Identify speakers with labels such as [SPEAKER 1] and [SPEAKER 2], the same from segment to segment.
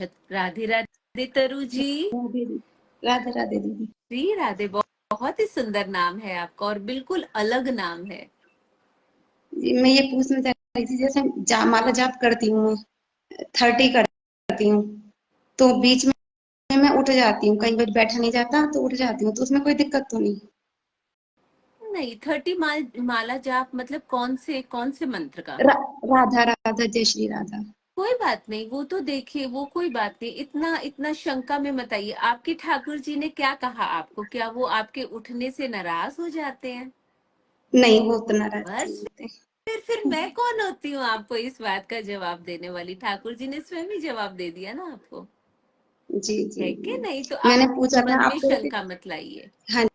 [SPEAKER 1] राधे राधे तरु जी।
[SPEAKER 2] राधे राधे राधे दीदी।
[SPEAKER 1] जी राधे, बहुत ही सुंदर नाम है आपका और बिल्कुल अलग नाम है।
[SPEAKER 2] मैं ये पूछना चाह रही थी, जैसे माला जाप करती हूँ, 30 करती हूँ, तो बीच में मैं उठ जाती हूँ, कई बार बैठा नहीं जाता तो उठ जाती हूँ, तो उसमें कोई दिक्कत तो नहीं?
[SPEAKER 1] नहीं, 30 माला जाप मतलब कौन से मंत्र का?
[SPEAKER 2] राधा राधा जय श्री राधा।
[SPEAKER 1] कोई बात नहीं, वो तो देखिए, वो कोई बात नहीं, इतना इतना शंका में मत आइए। आपके ठाकुर जी ने क्या कहा आपको? क्या वो आपके उठने से नाराज हो जाते हैं?
[SPEAKER 2] नहीं, वो तो नाराज नहीं
[SPEAKER 1] बस
[SPEAKER 2] होते।
[SPEAKER 1] फिर मैं कौन होती हूँ आपको इस बात का जवाब देने वाली? ठाकुर जी ने स्वयं ही जवाब दे दिया ना आपको।
[SPEAKER 2] जी जी
[SPEAKER 1] है कि
[SPEAKER 2] जी।
[SPEAKER 1] नहीं? तो
[SPEAKER 2] मैंने
[SPEAKER 1] आप
[SPEAKER 2] पूछा था
[SPEAKER 1] मन में
[SPEAKER 2] आपको
[SPEAKER 1] शंका मत लाइए।
[SPEAKER 2] हाँ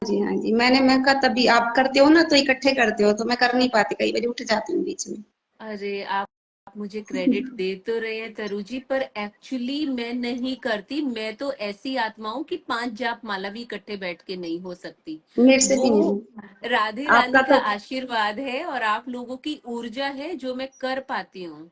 [SPEAKER 2] जी हाँ जी। मैं कहा तभी आप करते हो ना, तो इकट्ठे करते हो, तो मैं कर नहीं पाती, कई बार उठ जाती हूँ बीच में।
[SPEAKER 1] अरे आप मुझे क्रेडिट दे तो रहे हैं तरु जी, पर एक्चुअली मैं नहीं करती। मैं तो ऐसी आत्मा हूँ कि 5 जाप माला भी इकट्ठे बैठ के नहीं हो सकती।
[SPEAKER 2] मेरे से भी
[SPEAKER 1] वो
[SPEAKER 2] नहीं।
[SPEAKER 1] राधे
[SPEAKER 2] आपका
[SPEAKER 1] रानी का
[SPEAKER 2] तो
[SPEAKER 1] आशीर्वाद है और आप लोगों की ऊर्जा है जो मैं कर पाती हूँ।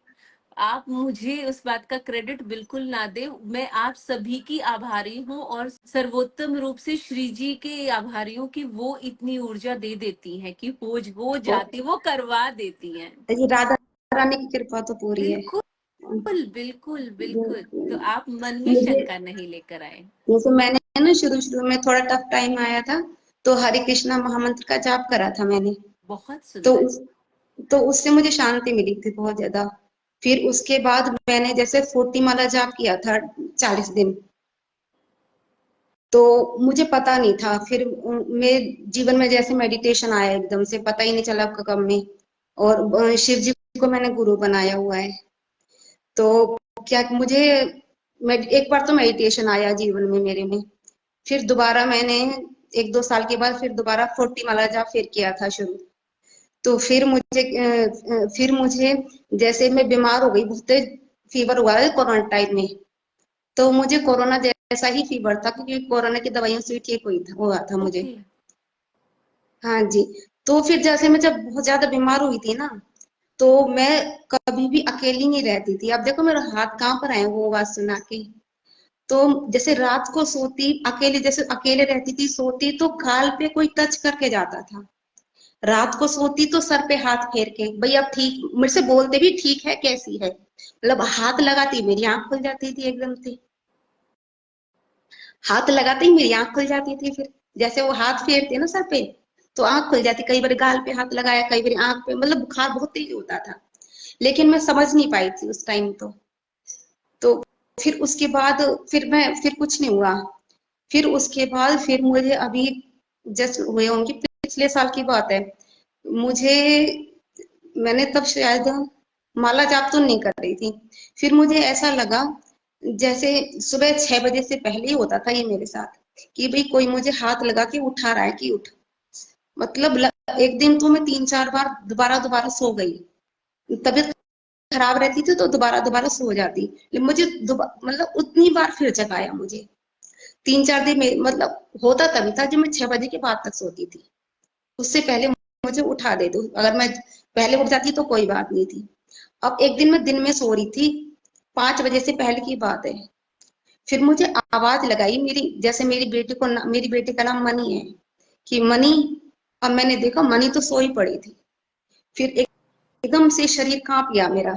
[SPEAKER 1] आप मुझे उस बात का क्रेडिट बिल्कुल ना दे। मैं आप सभी की आभारी हूँ और सर्वोत्तम रूप से श्री जी के आभारी हूँ कि वो इतनी ऊर्जा दे देती हैं कि हो जाती, वो करवा देती हैं।
[SPEAKER 2] ये राधा रानी की कृपा तो पूरी है।
[SPEAKER 1] बिल्कुल बिल्कुल बिल्कुल। तो
[SPEAKER 2] बिल्कुल।
[SPEAKER 1] आप मन में
[SPEAKER 2] मुझे
[SPEAKER 1] शंका नहीं लेकर आए।
[SPEAKER 2] जैसे मैंने ना शुरू में थोड़ा टफ टाइम आया था, तो हरे कृष्णा महामंत्र का जाप करा था मैंने।
[SPEAKER 1] बहुत
[SPEAKER 2] तो
[SPEAKER 1] सुंदर।
[SPEAKER 2] उस तो उससे मुझे शांति मिली थी बहुत ज्यादा। फिर उसके बाद मैंने जैसे 40 माला जाप किया था, 40 दिन। तो मुझे पता नहीं था, फिर मेरे जीवन में जैसे मेडिटेशन आया, एकदम से पता ही नहीं चला कब में। और शिव जी को मैंने गुरु बनाया हुआ है। तो क्या मुझे एक बार तो मेडिटेशन आया जीवन में मेरे में। फिर दोबारा मैंने 1-2 साल के बाद फिर दोबारा 40 माला जाप फिर किया था शुरू। तो फिर मुझे जैसे मैं बीमार हो गई, बहुत फीवर हुआ है कोरोना टाइम में। तो मुझे कोरोना जैसा ही फीवर था, क्योंकि कोरोना की दवाइयों से भी ठीक हुआ था मुझे।
[SPEAKER 1] ओके।
[SPEAKER 2] हाँ जी। तो फिर जैसे मैं जब बहुत ज्यादा बीमार हुई थी ना, तो मैं कभी भी अकेली नहीं रहती थी। अब देखो मेरा हाथ कहाँ पर आए वो आवाज सुना के। तो जैसे रात को सोती अकेले, जैसे अकेले रहती थी, सोती तो गाल पे कोई टच करके जाता था। रात को सोती तो सर पे हाथ फेर के, भाई अब ठीक, मेरे से बोलते भी ठीक है कैसी है, मतलब हाथ लगाती मेरी आंख खुल जाती थी एकदम से। हाथ लगाते ही मेरी आंख खुल जाती थी। फिर जैसे वो हाथ फेरते ना सर पे, तो आंख खुल जाती। कई बार गाल पे हाथ लगाया, कई बार आंख पे, मतलब बुखार बहुत तेज होता था। लेकिन मैं समझ नहीं पाई थी उस टाइम। तो फिर उसके बाद फिर कुछ नहीं हुआ। फिर उसके बाद फिर मुझे अभी जस्ट हुए होंगे, पिछले साल की बात है। मुझे मैंने तब शायद माला जाप तो नहीं कर रही थी। फिर मुझे ऐसा लगा जैसे सुबह 6 बजे से पहले ही होता था ये मेरे साथ, कि भाई कोई मुझे हाथ लगा के उठा रहा है कि उठ। मतलब एक दिन तो मैं 3-4 बार दोबारा दोबारा सो गई। तबीयत खराब रहती थी तो दोबारा दोबारा सो जाती, लेकिन मुझे मतलब उतनी बार फिर जगाया मुझे। 3-4 दिन में, मतलब होता तभी था जब मैं 6 बजे के बाद तक सोती थी। उससे पहले मुझे उठा दे दो, अगर मैं पहले उठ जाती तो कोई बात नहीं थी। अब एक दिन मैं दिन में सो रही थी, 5 बजे से पहले की बात है। फिर मुझे आवाज लगाई मेरी, जैसे मेरी बेटी का नाम मनी है, कि मनी। अब मैंने देखा मनी तो सोई पड़ी थी। फिर एकदम से शरीर कांप गया मेरा।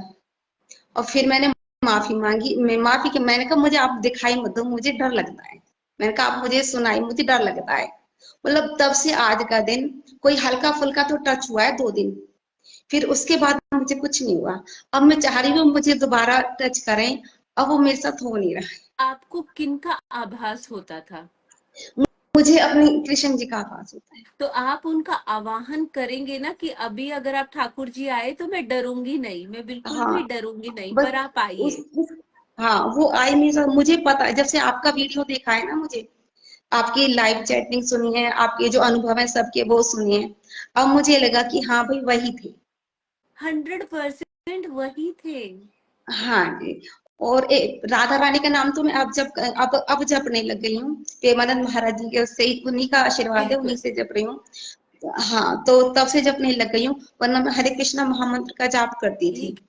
[SPEAKER 2] और फिर मैंने माफी मांगी। मैंने कहा मुझे आप दिखाई मत दो, मुझे डर लगता है। मैंने कहा आप मुझे सुनाई, मुझे डर लगता है। मतलब तब से आज का दिन कोई हल्का फुल्का तो टच हुआ है 2 दिन। फिर उसके बाद मुझे कुछ नहीं हुआ। अब मैं चाह रही हूँ मुझे दोबारा टच करें, अब वो मेरे साथ हो नहीं रहा है।
[SPEAKER 1] आपको किन का आभास होता था?
[SPEAKER 2] मुझे अपने कृष्ण जी का आभास होता है।
[SPEAKER 1] तो आप उनका आवाहन करेंगे ना कि अभी अगर आप ठाकुर जी आए तो मैं डरूंगी नहीं, मैं बिल्कुल
[SPEAKER 2] हाँ,
[SPEAKER 1] भी डरूंगी नहीं,
[SPEAKER 2] बस
[SPEAKER 1] पर आप आइए।
[SPEAKER 2] हाँ, वो आई मेरे साथ। मुझे पता है, जब से आपका वीडियो देखा है ना, मुझे आपकी लाइव चैटिंग सुनी है, आपके जो अनुभव है सबके वो सुनी है। अब मुझे लगा कि हाँ भाई वही थे।
[SPEAKER 1] 100% वही थे।
[SPEAKER 2] हाँ जी। और राधा रानी का नाम तो मैं अब जपने लग गई हूँ। प्रेमानंद महाराज जी के उससे ही, उन्हीं का आशीर्वाद है, उन्हीं
[SPEAKER 1] बिल्कुल।
[SPEAKER 2] से जप रही हूँ। हाँ, तो तब से जपने लग गई हूँ, वरना मैं हरे कृष्णा महामंत्र का जाप करती थी।
[SPEAKER 1] ठीक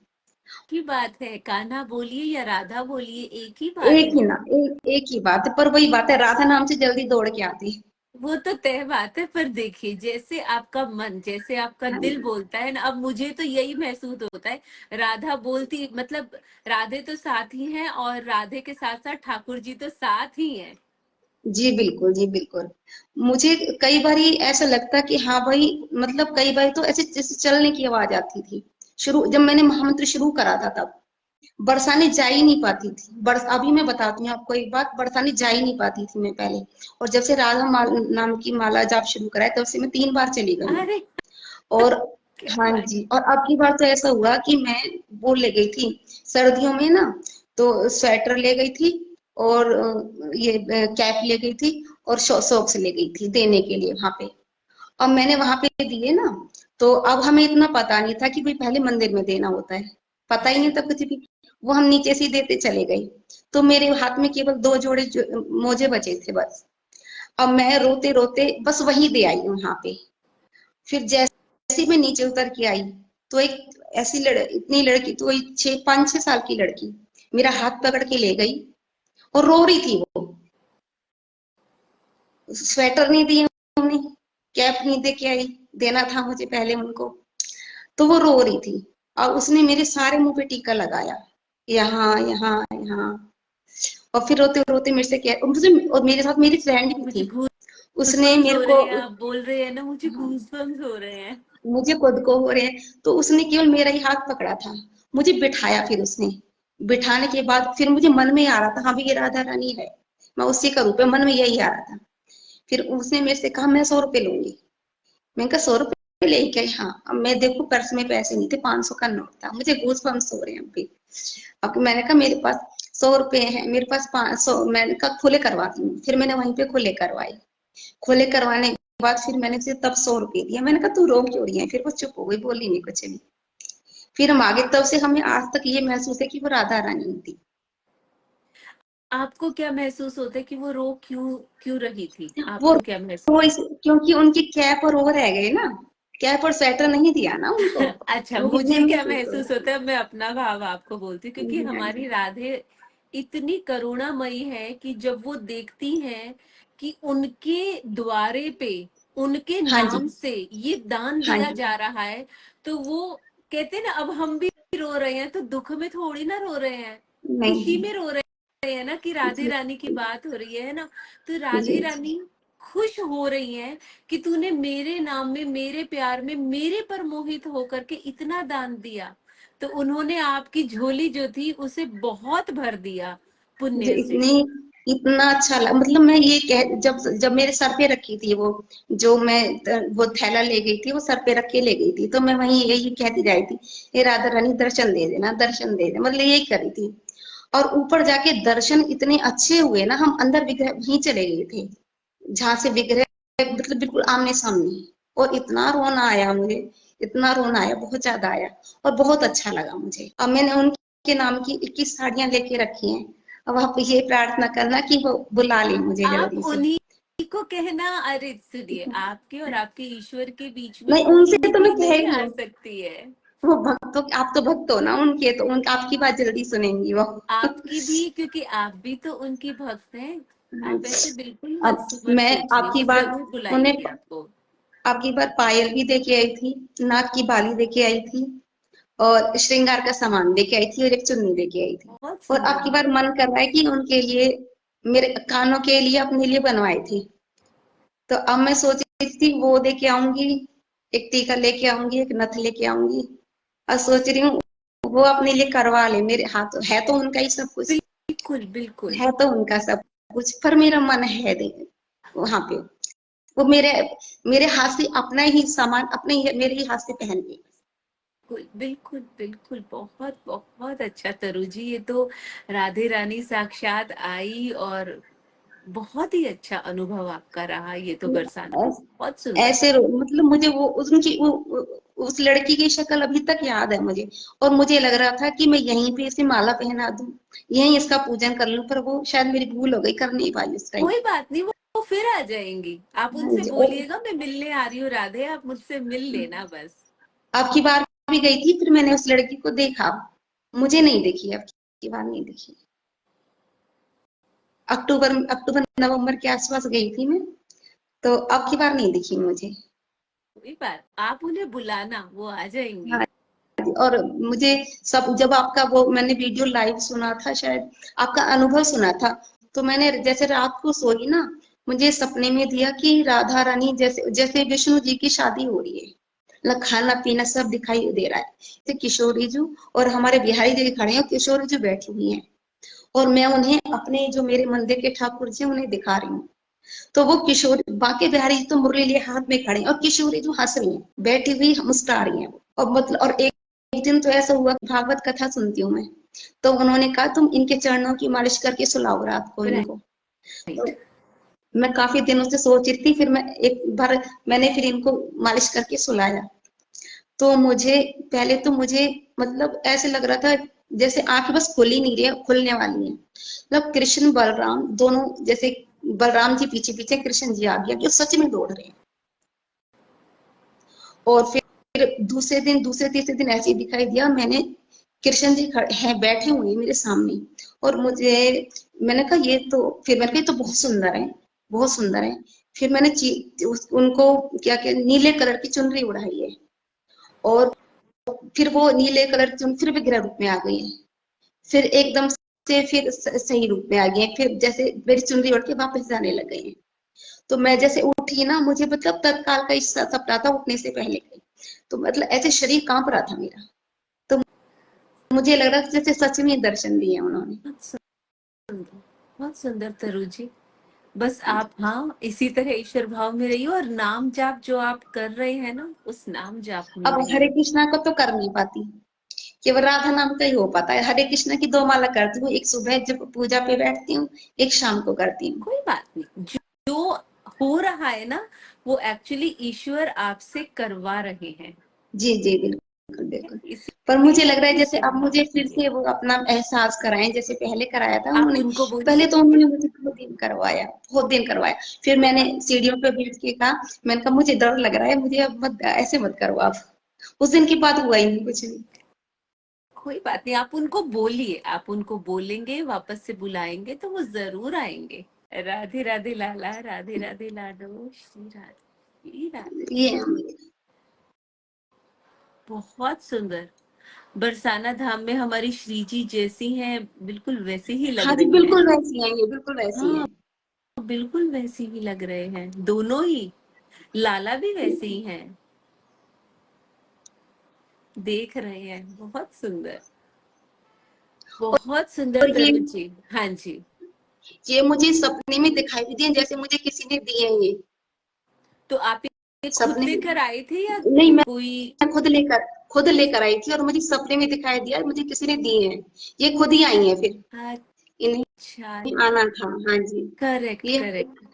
[SPEAKER 1] की बात है, कान्हा बोलिए या राधा बोलिए, एक ही बात
[SPEAKER 2] एक
[SPEAKER 1] है।
[SPEAKER 2] ही ना, एक ही बात है, पर वही बात है, राधा नाम से जल्दी दौड़ के आती है।
[SPEAKER 1] वो तो तय बात है, पर देखिए जैसे आपका मन, जैसे आपका
[SPEAKER 2] हाँ
[SPEAKER 1] दिल
[SPEAKER 2] जी।
[SPEAKER 1] बोलता है ना, अब मुझे तो यही महसूस होता है। राधा बोलती मतलब, राधे तो साथ ही हैं, और राधे के साथ साथ ठाकुर जी तो साथ ही हैं।
[SPEAKER 2] जी बिल्कुल, जी बिल्कुल। मुझे कई बारी ऐसा लगता कि हाँ भाई, मतलब कई बार तो ऐसे जैसे चलने की आवाज आती थी। शुरू जब मैंने महामंत्र शुरू करा था तब बरसाने जा ही नहीं पाती थी। बरस अभी मैं बताती हूँ आपको एक बात, बरसाने जा ही नहीं पाती थी मैं पहले। और जब से नाम की माला जाप शुरू करा है तब से मैं 3 बार चली गई हूँ।
[SPEAKER 1] अरे
[SPEAKER 2] और
[SPEAKER 1] क्या
[SPEAKER 2] हाँ
[SPEAKER 1] बात।
[SPEAKER 2] जी, और अब की बार तो ऐसा हुआ कि मैं वो ले गई थी सर्दियों में ना, तो स्वेटर ले गई थी, और ये कैप ले गई थी, और सॉक्स ले गई थी देने के लिए वहां पे। अब मैंने वहां पे दिए ना, तो अब हमें इतना पता नहीं था कि भाई पहले मंदिर में देना होता है, पता ही नहीं
[SPEAKER 1] अच्छा।
[SPEAKER 2] था कुछ भी। वो हम नीचे से ही देते चले गए। तो मेरे हाथ में केवल 2 जोड़े मोजे बचे थे बस। अब मैं रोते रोते बस वही दे आई हूँ वहां पे। फिर जैसे ही मैं नीचे उतर के आई, तो एक ऐसी इतनी लड़की, तो वही 5-6 साल की लड़की मेरा हाथ पकड़ के ले गई, और रो रही थी वो। स्वेटर नहीं दिए उन्होंने, कैप नहीं दे के आई, देना था मुझे पहले उनको। तो वो रो रही थी, और उसने मेरे सारे मुंह पे टीका लगाया, यहाँ यहाँ यहाँ। और फिर रोते रोते मेरे से कह, मुझे, और मेरे साथ मेरी फ्रेंड भी
[SPEAKER 1] मुझे
[SPEAKER 2] थी, उसने
[SPEAKER 1] गूज़बम्प्स
[SPEAKER 2] मेरे
[SPEAKER 1] हो
[SPEAKER 2] को,
[SPEAKER 1] रहे हैं, आप बोल रहे हैं ना, मुझे
[SPEAKER 2] हाँ,
[SPEAKER 1] गूज़बम्प्स हो रहे हैं।
[SPEAKER 2] मुझे खुद को हो रहे हैं, तो उसने केवल मेरा ही हाथ पकड़ा था, मुझे बिठाया। फिर उसने बिठाने के बाद फिर मुझे मन में आ रहा था, हाँ भी ये राधा रानी है, मैं उसी का रूप है, मन में यही आ रहा था। फिर उसने मेरे से कहा मैं 100 रुपए लूंगी। मैंने कहा 100 रुपए लेके आई? हाँ। अब मैं देखो पर्स में पैसे नहीं थे, 500 का नोट था। मुझे गूज बम्स हो रहे हैं अभी। अब मैंने कहा मेरे पास 100 रुपए है, मेरे पास 500, मैंने कहा खुले करवाती हूँ। फिर मैंने वहीं पे खुले करवाए। खुले करवाने के बाद फिर मैंने उसे तब 100 रुपए दिया। मैंने कहा तू रो क्यों रही है? फिर वो चुप हो गई, बोली नहीं कुछ भी। फिर हम आगे, तब से हमें आज तक ये महसूस है कि वो राधा रानी थी।
[SPEAKER 1] आपको क्या महसूस होता है कि वो रो क्यों क्यों रही थी?
[SPEAKER 2] वो
[SPEAKER 1] आपको क्या महसूस?
[SPEAKER 2] वो क्योंकि उनकी कैप और वो रह गए ना, कैप और स्वेटर नहीं दिया ना उनको।
[SPEAKER 1] अच्छा,
[SPEAKER 2] वो कितने
[SPEAKER 1] मुझे क्या
[SPEAKER 2] महसूस हो
[SPEAKER 1] महसूस
[SPEAKER 2] रहा
[SPEAKER 1] होता है, मैं अपना भाव आपको बोलती हूँ,
[SPEAKER 2] है।
[SPEAKER 1] क्योंकि
[SPEAKER 2] जी हाँ
[SPEAKER 1] हमारी
[SPEAKER 2] जी।
[SPEAKER 1] राधे इतनी करुणामयी है कि जब वो देखती हैं कि उनके द्वारे पे, उनके
[SPEAKER 2] हाँ जी।
[SPEAKER 1] नाम से ये दान
[SPEAKER 2] हाँ
[SPEAKER 1] दिया
[SPEAKER 2] जी।
[SPEAKER 1] जा रहा है, तो वो कहते हैं ना, अब हम भी रो रहे हैं तो दुख में थोड़ी ना रो रहे हैं,
[SPEAKER 2] नहीं
[SPEAKER 1] खुशी
[SPEAKER 2] जी।
[SPEAKER 1] में रो रहे हैं ना, कि राधे
[SPEAKER 2] जी
[SPEAKER 1] रानी की बात हो रही है ना। तो
[SPEAKER 2] जी
[SPEAKER 1] राधे
[SPEAKER 2] जी।
[SPEAKER 1] रानी खुश हो रही हैं कि तूने मेरे नाम में, मेरे प्यार में, मेरे पर मोहित होकर के इतना दान दिया। तो उन्होंने आपकी झोली जो थी उसे बहुत भर दिया
[SPEAKER 2] मुझे
[SPEAKER 1] पुण्य से।
[SPEAKER 2] इतनी इतना अच्छा लगा, मतलब मैं ये कह, जब जब मेरे सर पे रखी थी वो, जो मैं वो थैला ले गई थी, वो सर पे रख के ले गई थी, तो मैं वहीं यही कहती जा रही थी, हे राधा रानी दर्शन दे देना, दर्शन दे दे, मतलब यही करी थी। और ऊपर जाके दर्शन इतने अच्छे हुए ना, हम अंदर विग्रह वहीं चले गए थे जहां से विग्रह, मतलब बिल्कुल आमने सामने। और इतना रोना आया मुझे, इतना रोना आया, बहुत ज्यादा आया। और बहुत अच्छा लगा मुझे। अब मैंने उनके नाम की 21 साड़ियां लेके रखी हैं। अब आप ये प्रार्थना करना कि वो बुला ले मुझे
[SPEAKER 1] आप
[SPEAKER 2] जल्दी से।
[SPEAKER 1] उन्हीं को कहना, अरे सुनिए, आपके और आपके ईश्वर के बीच में
[SPEAKER 2] नहीं,
[SPEAKER 1] कोई
[SPEAKER 2] उनसे तो मैं
[SPEAKER 1] निधि
[SPEAKER 2] कह
[SPEAKER 1] नहीं
[SPEAKER 2] ही
[SPEAKER 1] आ
[SPEAKER 2] हूँ,
[SPEAKER 1] सकती है।
[SPEAKER 2] वो भक्तों, आप तो भक्त हो ना उनके, तो उन आपकी बात जल्दी सुनेंगी वो।
[SPEAKER 1] आपकी भी, क्योंकि आप भी तो उनकी भक्त हैं।
[SPEAKER 2] हाँ।
[SPEAKER 1] आप ऐसे बिल्कुल
[SPEAKER 2] अब
[SPEAKER 1] मत मत
[SPEAKER 2] मैं
[SPEAKER 1] सोचिए,
[SPEAKER 2] आपकी
[SPEAKER 1] वो
[SPEAKER 2] बार
[SPEAKER 1] जरूर
[SPEAKER 2] उन्हें,
[SPEAKER 1] बुलाएंगी आपको।
[SPEAKER 2] आपकी बार पायल भी दे के आई थी, नाक की बाली दे के आई थी, और श्रृंगार का सामान लेके आई थी, और एक चुन्नी लेके आई थी।
[SPEAKER 1] बहुत
[SPEAKER 2] और
[SPEAKER 1] सुंदर,
[SPEAKER 2] अब की बार मन कर रहा है कि उनके लिए, मेरे कानों के लिए अपने लिए बनवाए थे। तो अब मैं सोच रही थी वो दे के आऊंगी, एक टीका लेके आऊंगी, एक नथ लेके आऊंगी। और सोच रही हूँ वो अपने लिए करवा ले, मेरे हाथ है तो उनका ही सब कुछ,
[SPEAKER 1] बिल्कुल बिल्कुल।
[SPEAKER 2] है तो उनका सब कुछ, पर मेरा मन है दे वहां पे, वो मेरे मेरे हाथ से अपना ही सामान, अपने ही मेरे ही हाथ से पहन ले।
[SPEAKER 1] बिल्कुल बिल्कुल बिल्कुल, बहुत बहुत अच्छा तरू जी, ये तो राधे रानी साक्षात आई, और बहुत ही अच्छा अनुभव आपका रहा ये तो बरसाना, बहुत सुंदर।
[SPEAKER 2] ऐसे मतलब मुझे वो उनकी उस लड़की की शक्ल अभी तक याद है मुझे। और मुझे लग रहा था कि मैं यहीं पे इसे माला पहना दूं, यहीं इसका पूजन कर लूं, पर वो शायद मेरी भूल हो गई, कर नहीं पाई उस टाइम।
[SPEAKER 1] कोई बात नहीं, वो फिर आ जाएंगी। आप
[SPEAKER 2] हाँ
[SPEAKER 1] उनसे
[SPEAKER 2] जी। और
[SPEAKER 1] बोलिएगा मैं मिलने आ रही हूँ राधे, आप मुझसे मिल लेना बस।
[SPEAKER 2] आपकी बार भी गई थी, फिर मैंने उस लड़की को देखा, मुझे नहीं दिखी, अब की बार नहीं दिखी। अक्टूबर अक्टूबर नवंबर के आसपास गई थी मैं, तो अब की बार नहीं दिखी मुझे।
[SPEAKER 1] कोई बात, आप उन्हें बुलाना, वो आ जाएंगी।
[SPEAKER 2] हाँ जी, और मुझे सब जब आपका वो मैंने वीडियो लाइव सुना था, शायद आपका अनुभव सुना था, तो मैंने जैसे रात को सोई ना, मुझे सपने में दिया कि राधा रानी जैसे जैसे विष्णु जी की शादी हो रही है, मतलब खाना पीना सब दिखाई दे रहा है। तो किशोरी जी और हमारे बिहारी जी खड़े हैं, किशोरी जी बैठी हुई हैं, और मैं उन्हें अपने जो मेरे मंदिर के ठाकुर जी उन्हें दिखा रही हूँ। तो वो किशोर बाकी बिहारी जी तो मुरली लिए हाथ में खड़े हैं, और किशोरी जो हंस रही है, बैठी हुई मुस्कुरा रही है। और मतलब और एक दिन तो ऐसा हुआ, भागवत कथा सुनती हूँ मैं, तो उन्होंने कहा तुम इनके चरणों की मालिश करके सुलाओ रात को इनको।
[SPEAKER 1] राइट।
[SPEAKER 2] तो मैं काफी दिनों से सोच रही थी, फिर मैं एक बार मैंने फिर इनको मालिश करके सुलाया। तो मुझे पहले तो मुझे मतलब ऐसे लग रहा था जैसे आंखें बस खुल ही नहीं रही है, खुलने वाली हैं। मतलब कृष्ण बलराम दोनों, जैसे बलराम जी पीछे पीछे, कृष्ण जी आगे आगे, सच में दौड़ रहे हैं। और फिर दूसरे तीसरे दिन ऐसे ही दिखाई दिया, मैंने कृष्ण जी हैं बैठे हुए हैं मेरे सामने, और मुझे मैंने कहा ये तो, फिर मैंने कहा ये तो बहुत सुंदर है, बहुत सुंदर है। फिर मैंने उनको क्या क्या नीले कलर की चुनरी उड़ाई है, और फिर वो नीले कलर की फिर विग्रह रूप में आ गई है, फिर एकदम से फिर सही रूप में आ गई है, फिर जैसे मेरी चुनरी उड़ के वापस जाने लग गई है। तो मैं जैसे उठी ना, मुझे मतलब तत्काल का सपना था उठने से पहले का। तो मतलब ऐसे शरीर कांप रहा था मेरा, तो मुझे लग रहा था जैसे सच में दर्शन दिए उन्होंने।
[SPEAKER 1] बहुत सुंदर, बहुत सुंदर तरु जी। बस आप हाँ इसी तरह ईश्वर भाव में रहिए, और नाम जाप जो आप कर रहे हैं ना, उस नाम जाप में
[SPEAKER 2] अब हरे
[SPEAKER 1] रहिए।
[SPEAKER 2] कृष्णा को तो कर नहीं पाती, केवल राधा नाम का ही हो पाता है। हरे कृष्णा की दो माला करती हूँ, एक सुबह जब पूजा पे बैठती हूँ, एक शाम को करती हूँ।
[SPEAKER 1] कोई बात नहीं, जो हो रहा है ना, वो एक्चुअली ईश्वर आपसे करवा रहे हैं।
[SPEAKER 2] जी जी बिल्कुल बिल्कुल। पर मुझे
[SPEAKER 1] इसीलिए
[SPEAKER 2] लग रहा है जैसे
[SPEAKER 1] ईश्वर
[SPEAKER 2] अब
[SPEAKER 1] भाव
[SPEAKER 2] मुझे फिर
[SPEAKER 1] रखिए।
[SPEAKER 2] से वो अपना एहसास कराएं, जैसे पहले कराया था
[SPEAKER 1] आप
[SPEAKER 2] उन्होंने।
[SPEAKER 1] उनको
[SPEAKER 2] पहले
[SPEAKER 1] बोलिए।
[SPEAKER 2] तो उन्होंने मुझे बहुत दिन करवाया, बहुत दिन करवाया। फिर मैंने सीढ़ियों पे बैठ के कहा, मैंने कहा मुझे डर लग रहा है, मुझे अब मत ऐसे मत करो आप। उस दिन के बाद हुआ ही नहीं कुछ भी।
[SPEAKER 1] कोई बात नहीं, आप उनको बोलिए, आप उनको बोलेंगे, वापस से बुलाएंगे तो वो जरूर आएंगे। राधे राधे लाला, राधे राधे लाडो, श्री राधे।
[SPEAKER 2] ये है मेरे।
[SPEAKER 1] बहुत सुंदर। बरसाना धाम में हमारी श्री जी जैसी हैं, बिल्कुल वैसी ही लग
[SPEAKER 2] हाँ जी
[SPEAKER 1] रही हैं।
[SPEAKER 2] बिल्कुल वैसी है, ये बिल्कुल वैसी
[SPEAKER 1] हाँ,
[SPEAKER 2] है।
[SPEAKER 1] बिल्कुल वैसी ही लग रहे हैं दोनों ही। लाला भी वैसे ही हैं। देख रहे हैं, बहुत सुंदर, बहुत सुंदर
[SPEAKER 2] और
[SPEAKER 1] तरु जी। हाँ जी।
[SPEAKER 2] ये मुझे सपने में दिखाई भी दिए, जैसे मुझे किसी ने दिए हैं ये
[SPEAKER 1] तो आप ये खुद
[SPEAKER 2] सपने में।
[SPEAKER 1] लेकर आए थे या
[SPEAKER 2] नहीं,
[SPEAKER 1] कोई?
[SPEAKER 2] मैं खुद लेकर आई थी, और मुझे सपने में दिखाई दिया, मुझे किसी ने दिए हैं। ये खुद ही आई हैं फिर, इन्हें
[SPEAKER 1] अच्छा।
[SPEAKER 2] आना था। हाँ जी।
[SPEAKER 1] करेक्ट
[SPEAKER 2] ये
[SPEAKER 1] करेक्ट।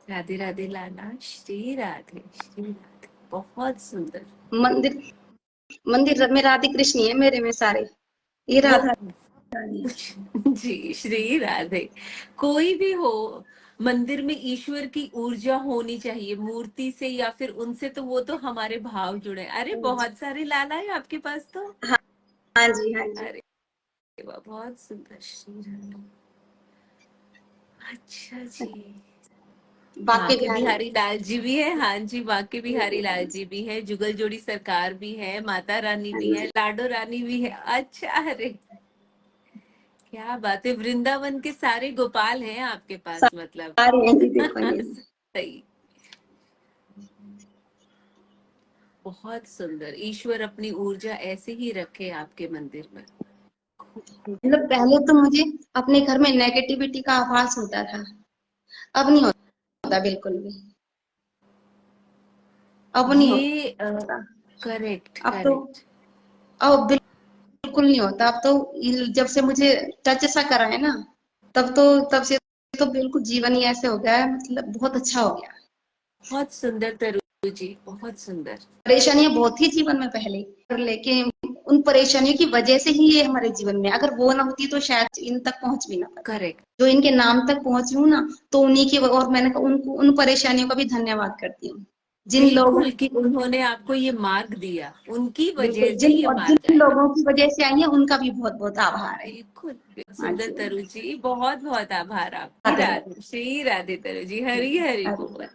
[SPEAKER 1] राधे राधे लाला, श्री राधे, बहुत सुंदर।
[SPEAKER 2] मंदिर मंदिर में राधे कृष्ण ही है मेरे में सारे, ये
[SPEAKER 1] वो
[SPEAKER 2] राधा रानी।
[SPEAKER 1] जी, श्री राधे। कोई भी हो, मंदिर में ईश्वर की ऊर्जा होनी चाहिए, मूर्ति से या फिर उनसे, तो वो तो हमारे भाव जुड़े। अरे बहुत सारे लाला है आपके पास तो।
[SPEAKER 2] हाँ हाँ जी हाँ जी।
[SPEAKER 1] अरे वाह, बहुत सुंदर, श्री राधे। अच्छा जी।
[SPEAKER 2] बाकी
[SPEAKER 1] बांके
[SPEAKER 2] बिहारी।
[SPEAKER 1] बिहारी लाल जी भी है, हाँ जी, बांके बिहारी लाल जी भी है, जुगल जोड़ी सरकार भी है, माता रानी
[SPEAKER 2] हाँ
[SPEAKER 1] भी है,
[SPEAKER 2] जी,
[SPEAKER 1] लाडो रानी भी है। अच्छा, अरे क्या बात है, वृंदावन के सारे गोपाल हैं आपके पास, मतलब।
[SPEAKER 2] सारे हैं जी, देखो ये।
[SPEAKER 1] सही। बहुत सुंदर, ईश्वर अपनी ऊर्जा ऐसे ही रखे आपके मंदिर में।
[SPEAKER 2] मतलब पहले तो मुझे अपने घर में नेगेटिविटी का आभास होता था, अब नहीं होता बिल्कुल भी। अब नहीं
[SPEAKER 1] ये
[SPEAKER 2] होता।
[SPEAKER 1] करेक्ट
[SPEAKER 2] अब तो
[SPEAKER 1] करेक्ट।
[SPEAKER 2] अब बिल्कुल नहीं होता। अब तो जब से मुझे टच सा करा है ना, तब से तो बिल्कुल जीवन ही ऐसे हो गया है, मतलब बहुत अच्छा हो गया।
[SPEAKER 1] बहुत सुंदर तरु जी, बहुत सुंदर।
[SPEAKER 2] परेशानियां बहुत थी जीवन में पहले, लेकिन उन परेशानियों की वजह से ही ये हमारे जीवन में, अगर वो ना होती तो शायद इन तक पहुंच भी ना पाती।
[SPEAKER 1] करेक्ट।
[SPEAKER 2] जो इनके नाम तक पहुंची हूँ ना, तो उन्हीं की, और मैंने उनको उन परेशानियों का भी धन्यवाद करती हूँ। जिन लोगों
[SPEAKER 1] बिल्कुल, कि उन्होंने आपको ये मार्ग दिया, उनकी वजह
[SPEAKER 2] बिल्कुल
[SPEAKER 1] से ये
[SPEAKER 2] जिन
[SPEAKER 1] मार्ग आया।
[SPEAKER 2] लोगों की वजह से आई है उनका भी बहुत बहुत आभार है।
[SPEAKER 1] बिल्कुल,
[SPEAKER 2] हाँ
[SPEAKER 1] सुंदर
[SPEAKER 2] जी।
[SPEAKER 1] तरु जी, बहुत बहुत आभार आपकी।
[SPEAKER 2] राधे राधे।
[SPEAKER 1] श्री राधे तरु जी, हरि हरि
[SPEAKER 2] राधे।
[SPEAKER 1] बोल।